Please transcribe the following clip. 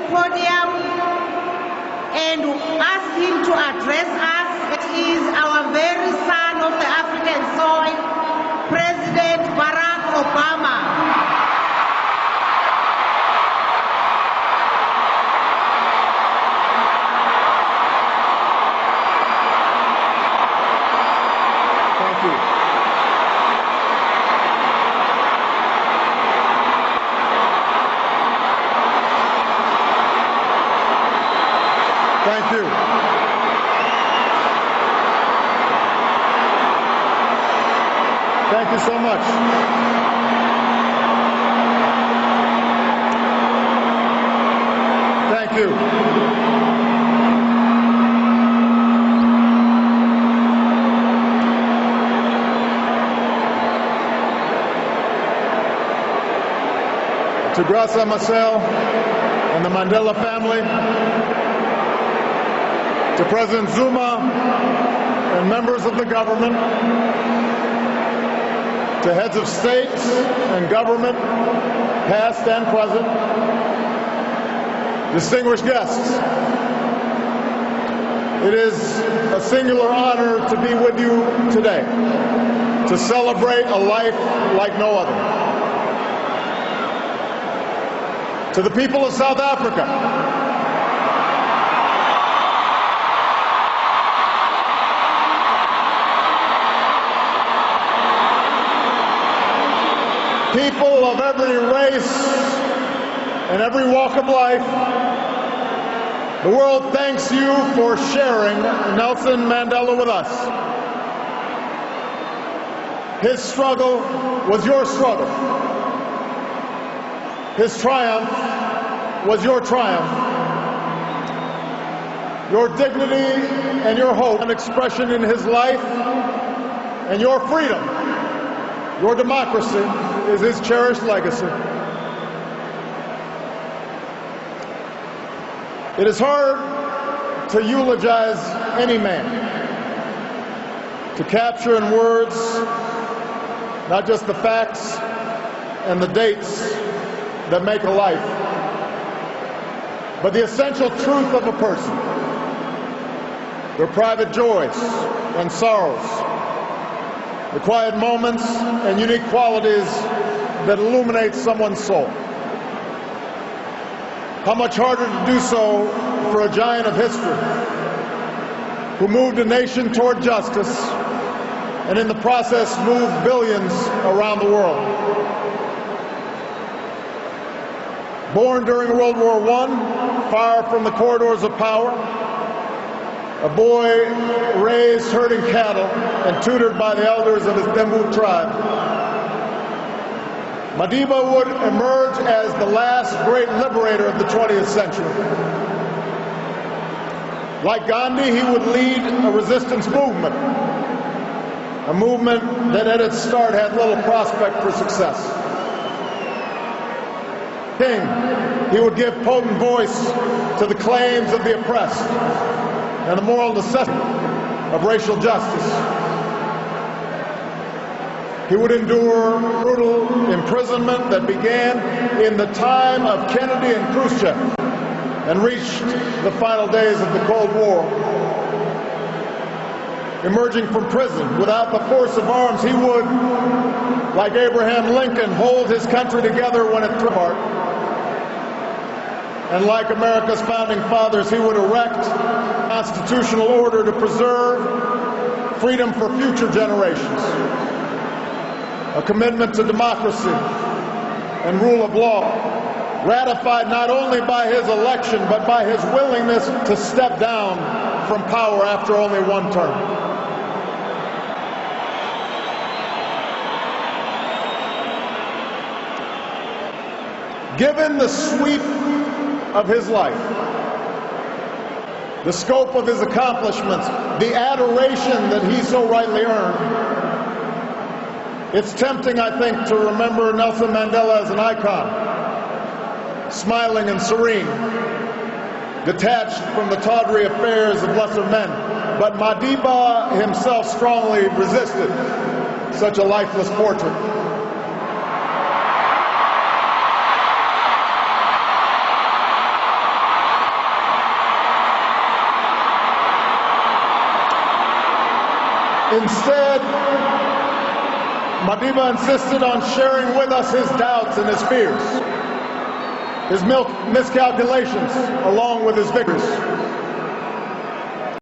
podium and ask him to address us. It is our very son of the African soil, President Barack Obama. Thank you. Thank you so much. Thank you. To Graça Machel and the Mandela family, to President Zuma and members of the government, to heads of state and government, past and present, distinguished guests, it is a singular honor to be with you today, to celebrate a life like no other. To the people of South Africa, people of every race and every walk of life, the world thanks you for sharing Nelson Mandela with us. His struggle was your struggle. His triumph was your triumph. Your dignity and your hope and expression in his life and your freedom, your democracy, is his cherished legacy. It is hard to eulogize any man, to capture in words not just the facts and the dates that make a life, but the essential truth of a person, their private joys and sorrows, the quiet moments and unique qualities that illuminate someone's soul. How much harder to do so for a giant of history who moved a nation toward justice and in the process moved billions around the world. Born during World War I, far from the corridors of power, a boy raised herding cattle and tutored by the elders of his Dembu tribe, Madiba would emerge as the last great liberator of the 20th century. Like Gandhi, he would lead a resistance movement, a movement that at its start had little prospect for success. King, he would give potent voice to the claims of the oppressed and the moral necessity of racial justice. He would endure brutal imprisonment that began in the time of Kennedy and Khrushchev and reached the final days of the Cold War. Emerging from prison without the force of arms, he would, like Abraham Lincoln, hold his country together when it threw apart. And like America's founding fathers, he would erect constitutional order to preserve freedom for future generations. A commitment to democracy and rule of law, ratified not only by his election, but by his willingness to step down from power after only one term. Given the sweep of his life, the scope of his accomplishments, the adoration that he so rightly earned, it's tempting, I think, to remember Nelson Mandela as an icon, smiling and serene, detached from the tawdry affairs of lesser men. But Madiba himself strongly resisted such a lifeless portrait. Instead, Madiba insisted on sharing with us his doubts and his fears, his miscalculations, along with his victories.